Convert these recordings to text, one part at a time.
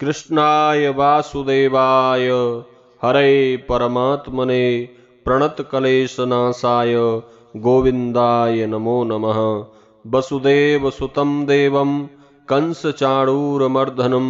कृष्णाय वासुदेवाय हरे परमात्मने प्रणतक्लेशनाशाय गोविन्दाय नमो नमः। वसुदेवसुतं देवं कंसचाणूरमर्दनं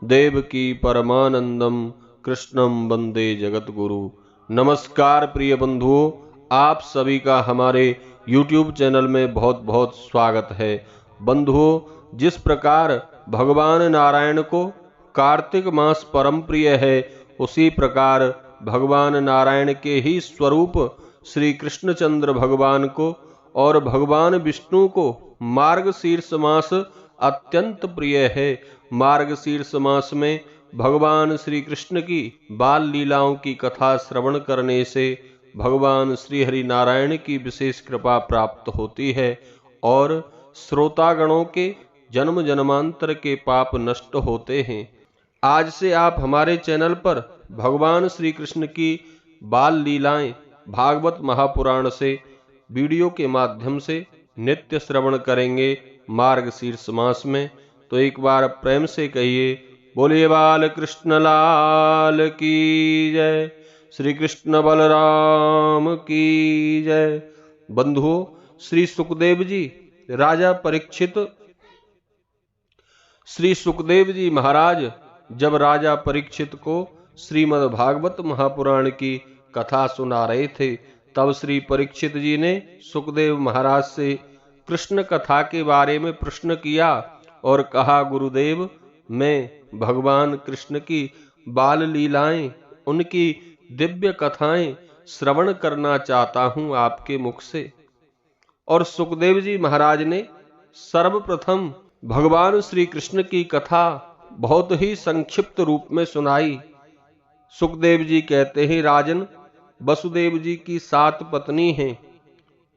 देवकी परमानंदम कृष्णं वंदे जगद्गुरु। नमस्कार प्रिय बंधुओं, आप सभी का हमारे YouTube चैनल में बहुत बहुत स्वागत है। बंधुओं, जिस प्रकार भगवान नारायण को कार्तिक मास परम प्रिय है, उसी प्रकार भगवान नारायण के ही स्वरूप श्री कृष्णचंद्र भगवान को और भगवान विष्णु को मार्गशीर्ष मास अत्यंत प्रिय है। मार्गशीर्ष मास में भगवान श्री कृष्ण की बाल लीलाओं की कथा श्रवण करने से भगवान श्री हरि नारायण की विशेष कृपा प्राप्त होती है और श्रोतागणों के जन्म जन्मांतर के पाप नष्ट होते हैं। आज से आप हमारे चैनल पर भगवान श्री कृष्ण की बाल लीलाएं भागवत महापुराण से वीडियो के माध्यम से नित्य श्रवण करेंगे मार्गशीर्ष मास में। तो एक बार प्रेम से कहिए, बोलिए बाल कृष्ण लाल की जय, श्री कृष्ण बलराम की जय। बंधुओं, श्री सुखदेव जी राजा परीक्षित श्री सुखदेव जी महाराज जब राजा परीक्षित को श्रीमद् भागवत महापुराण की कथा सुना रहे थे, तब श्री परीक्षित जी ने सुखदेव महाराज से कृष्ण कथा के बारे में प्रश्न किया और कहा, गुरुदेव, मैं भगवान कृष्ण की बाल लीलाएं, उनकी दिव्य कथाएं श्रवण करना चाहता हूं आपके मुख से। और सुखदेव जी महाराज ने सर्वप्रथम भगवान श्री कृष्ण की कथा बहुत ही संक्षिप्त रूप में सुनाई। सुखदेव जी कहते हैं, राजन, वसुदेव जी की 7 पत्नी हैं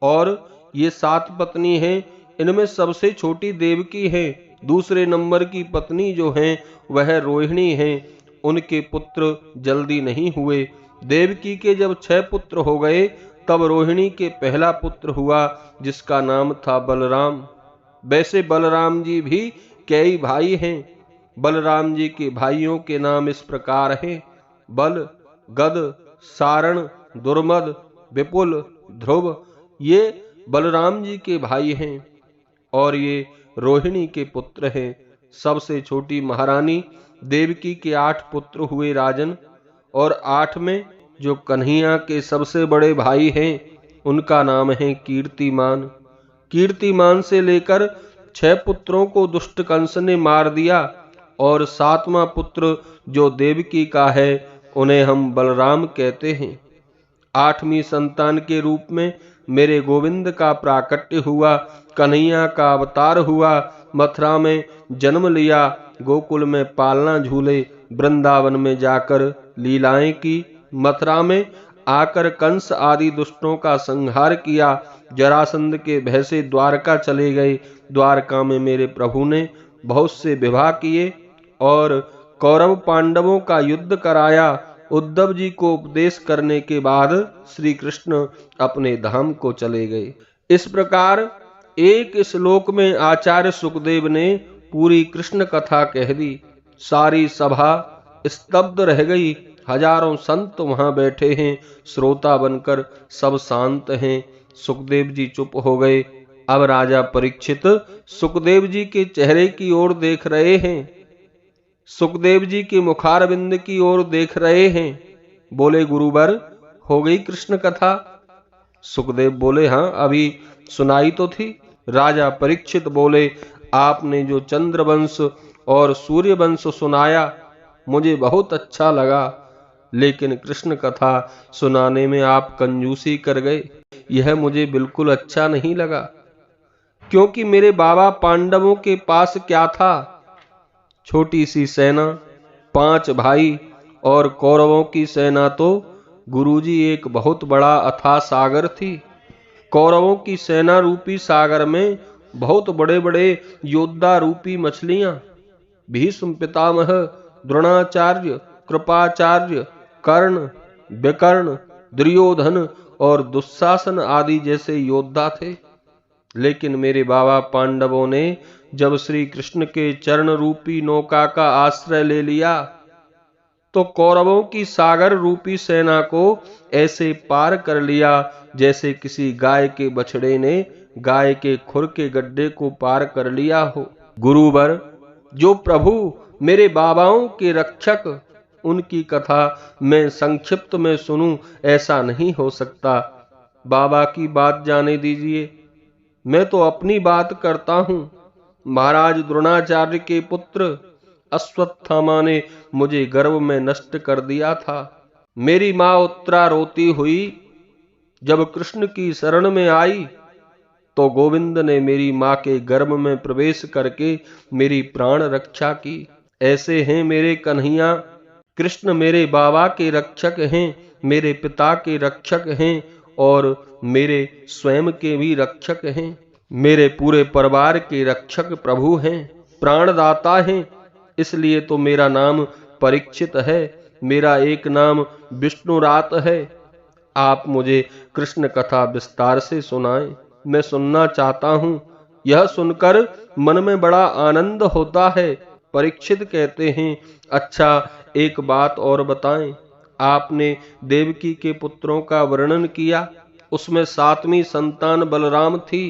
और ये 7 पत्नी हैं, इनमें सबसे छोटी देवकी है। दूसरे नंबर की पत्नी जो हैं वह रोहिणी हैं। उनके पुत्र जल्दी नहीं हुए। देवकी के जब 6 पुत्र हो गए, तब रोहिणी के पहला पुत्र हुआ जिसका नाम था बलराम। वैसे बलराम जी भी कई भाई हैं। बलराम जी के भाइयों के नाम इस प्रकार हैं, बल, गद, सारण, दुर्मद, विपुल, ध्रुव। ये बलराम जी के भाई हैं और ये रोहिणी के पुत्र हैं। सबसे छोटी महारानी देवकी के 8 पुत्र हुए राजन, और 8 में जो कन्हैया के सबसे बड़े भाई हैं उनका नाम है कीर्तिमान। कीर्तिमान से लेकर 6 पुत्रों को दुष्ट कंस ने मार दिया और 7वां पुत्र जो देवकी का है उन्हें हम बलराम कहते हैं। 8वीं संतान के रूप में मेरे गोविंद का प्राकट्य हुआ, कन्हैया का अवतार हुआ, मथुरा में जन्म लिया, गोकुल में पालना झूले, वृंदावन में जाकर लीलाएं की, मथुरा में आकर कंस आदि दुष्टों का संहार किया, जरासंध के भय से द्वारका चले गए। द्वारका में मेरे प्रभु ने बहुत से विवाह किए और कौरव पांडवों का युद्ध कराया। उद्धव जी को उपदेश करने के बाद श्री कृष्ण अपने धाम को चले गए। इस प्रकार एक श्लोक में आचार्य सुखदेव ने पूरी कृष्ण कथा कह दी। सारी सभा स्तब्ध रह गई। हजारों संत वहां बैठे हैं, श्रोता बनकर, सब शांत हैं। सुखदेव जी चुप हो गए। अब राजा परीक्षित सुखदेव जी के चेहरे की ओर देख रहे हैं, सुखदेव जी के मुखारविंद की ओर देख रहे हैं। बोले, गुरुवर, हो गई कृष्ण कथा? सुखदेव बोले, हाँ, अभी सुनाई तो थी। राजा परीक्षित बोले, आपने जो चंद्रवंश और सूर्यवंश सुनाया मुझे बहुत अच्छा लगा, लेकिन कृष्ण कथा सुनाने में आप कंजूसी कर गए। यह मुझे बिल्कुल अच्छा नहीं लगा, क्योंकि मेरे बाबा पांडवों के पास क्या था? छोटी सी सेना, 5 भाई, और कौरवों की सेना तो गुरुजी एक बहुत बड़ा अथाह सागर थी। कौरवों की सेना रूपी सागर में बहुत बड़े बड़े योद्धा रूपी मछलियां, भीष्म पितामह, द्रोणाचार्य, कृपाचार्य, कर्ण, विकर्ण, दुर्योधन और दुशासन आदि जैसे योद्धा थे। लेकिन मेरे बाबा पांडवों ने जब श्री कृष्ण के चरण रूपी नौका का आश्रय ले लिया तो कौरवों की सागर रूपी सेना को ऐसे पार कर लिया जैसे किसी गाय के बछड़े ने गाय के खुर के गड्ढे को पार कर लिया हो। गुरुवर, जो प्रभु मेरे बाबाओं के रक्षक, उनकी कथा मैं संक्षिप्त में सुनूं, ऐसा नहीं हो सकता। बाबा की बात जाने दीजिए, मैं तो अपनी बात करता हूं। महाराज द्रोणाचार्य के पुत्र अश्वत्थामा ने मुझे गर्भ में नष्ट कर दिया था। मेरी मां उत्तरा रोती हुई जब कृष्ण की शरण में आई तो गोविंद ने मेरी मां के गर्भ में प्रवेश करके मेरी प्राण रक्षा की। ऐसे हैं मेरे कन्हैया, कृष्ण मेरे बाबा के रक्षक हैं, मेरे पिता के रक्षक हैं और मेरे स्वयं के भी रक्षक हैं। मेरे पूरे परिवार के रक्षक प्रभु हैं, प्राणदाता हैं। इसलिए तो मेरा नाम परीक्षित है, मेरा एक नाम विष्णुरात है। आप मुझे कृष्ण कथा विस्तार से सुनाएं, मैं सुनना चाहता हूं। यह सुनकर मन में बड़ा आनंद होता है। परीक्षित कहते हैं, अच्छा एक बात और बताएं। आपने देवकी के पुत्रों का वर्णन किया, उसमें 7वीं संतान बलराम थी,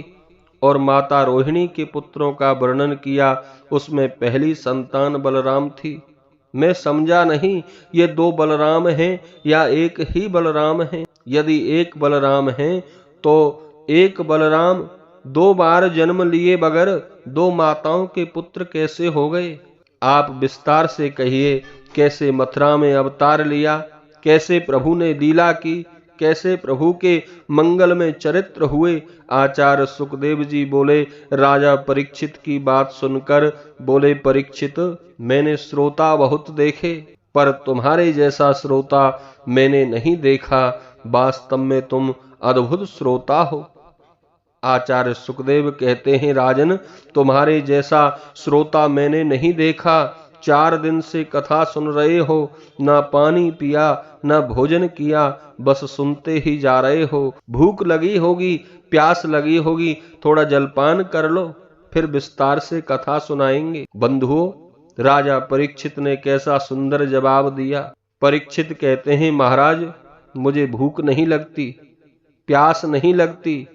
और माता रोहिणी के पुत्रों का वर्णन किया, उसमें पहली संतान बलराम थी। मैं समझा नहीं, ये 2 बलराम हैं या एक ही बलराम है? यदि एक बलराम है तो एक बलराम 2 बार जन्म लिए बगैर 2 माताओं के पुत्र कैसे हो गए? आप विस्तार से कहिए, कैसे मथुरा में अवतार लिया, कैसे प्रभु ने लीला की, कैसे प्रभु के मंगल में चरित्र हुए। आचार्य सुखदेव जी बोले, राजा परीक्षित की बात सुनकर बोले, परीक्षित मैंने श्रोता बहुत देखे, पर तुम्हारे जैसा श्रोता मैंने नहीं देखा। वास्तव में तुम अद्भुत श्रोता हो। आचार्य सुखदेव कहते हैं, राजन तुम्हारे जैसा श्रोता मैंने नहीं देखा। 4 दिन से कथा सुन रहे हो, ना पानी पिया ना भोजन किया, बस सुनते ही जा रहे हो। भूख लगी होगी, प्यास लगी होगी, थोड़ा जलपान कर लो, फिर विस्तार से कथा सुनाएंगे। बंधुओं, राजा परीक्षित ने कैसा सुंदर जवाब दिया। परीक्षित कहते हैं, महाराज मुझे भूख नहीं लगती, प्यास नहीं लगती।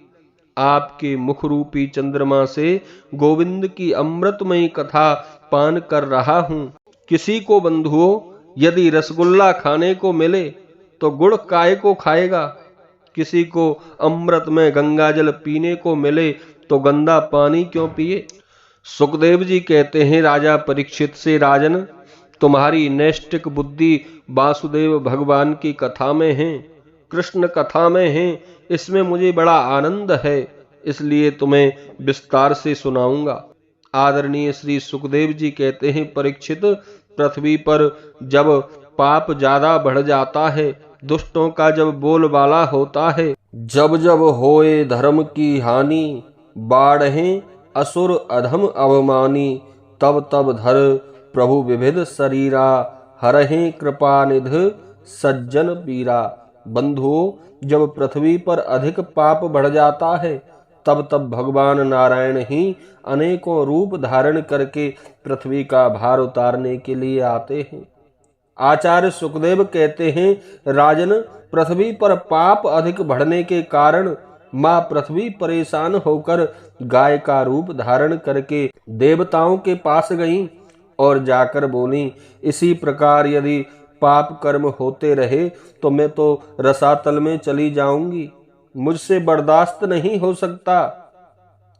आपके मुख रूपी चंद्रमा से गोविंद की अमृतमयी कथा पान कर रहा हूं। किसी को बंधुओं यदि रसगुल्ला खाने को मिले तो गुड़ काय को खाएगा, किसी को अमृत में गंगा जल पीने को मिले तो गंदा पानी क्यों पिए? सुखदेव जी कहते हैं राजा परीक्षित से, राजन तुम्हारी नैष्टिक बुद्धि वासुदेव भगवान की कथा में है, कृष्ण कथा में है, इसमें मुझे बड़ा आनंद है, इसलिए तुम्हें विस्तार से सुनाऊंगा। आदरणीय श्री सुखदेव जी कहते हैं, परीक्षित पृथ्वी पर जब पाप ज्यादा बढ़ जाता है, दुष्टों का जब बोलबाला होता है, जब जब होए धर्म की हानि, बाढ़ें असुर अधम अवमानी, तब तब धर प्रभु विविध शरीरा, हरहें कृपा निध सज्जन पीरा। बंधुओं, जब पृथ्वी पर अधिक पाप बढ़ जाता है, तब तब भगवान नारायण ही अनेकों रूप धारण करके पृथ्वी का भार उतारने के लिए आते हैं। आचार्य सुखदेव कहते हैं, राजन पृथ्वी पर पाप अधिक बढ़ने के कारण मां पृथ्वी परेशान होकर गाय का रूप धारण करके देवताओं के पास गईं और जाकर बोली, इसी प्रकार यदि पाप कर्म होते रहे तो मैं तो रसातल में चली जाऊंगी, मुझसे बर्दाश्त नहीं हो सकता।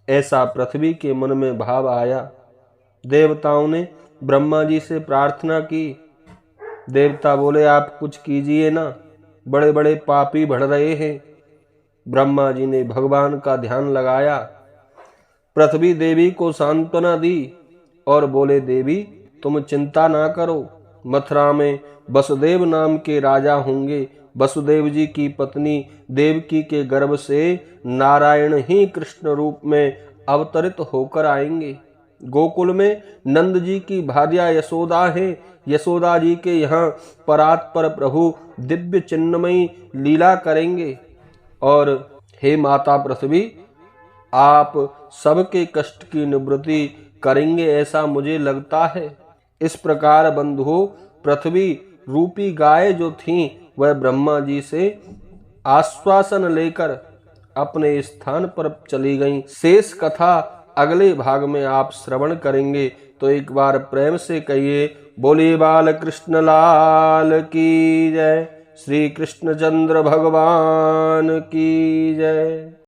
ऐसा पृथ्वी के मन में भाव आया। देवताओं ने ब्रह्मा जी से प्रार्थना की। देवता बोले, आप कुछ कीजिए ना, बड़े बड़े पापी बढ़ रहे हैं। ब्रह्मा जी ने भगवान का ध्यान लगाया, पृथ्वी देवी को सांत्वना दी और बोले, देवी तुम चिंता ना करो, मथुरा में वसुदेव नाम के राजा होंगे। वसुदेव जी की पत्नी देवकी के गर्भ से नारायण ही कृष्ण रूप में अवतरित होकर आएंगे। गोकुल में नंद जी की भार्या यशोदा है। यशोदा जी के यहाँ परात पर प्रभु दिव्य चिन्मयी लीला करेंगे। और हे माता पृथ्वी, आप सबके कष्ट की निवृत्ति करेंगे ऐसा मुझे लगता है। इस प्रकार बंधुओं, पृथ्वी रूपी गाय जो थीं वह ब्रह्मा जी से आश्वासन लेकर अपने स्थान पर चली गईं। शेष कथा अगले भाग में आप श्रवण करेंगे। तो एक बार प्रेम से कहिए, बोले बाल कृष्ण लाल की जय, श्री कृष्णचंद्र भगवान की जय।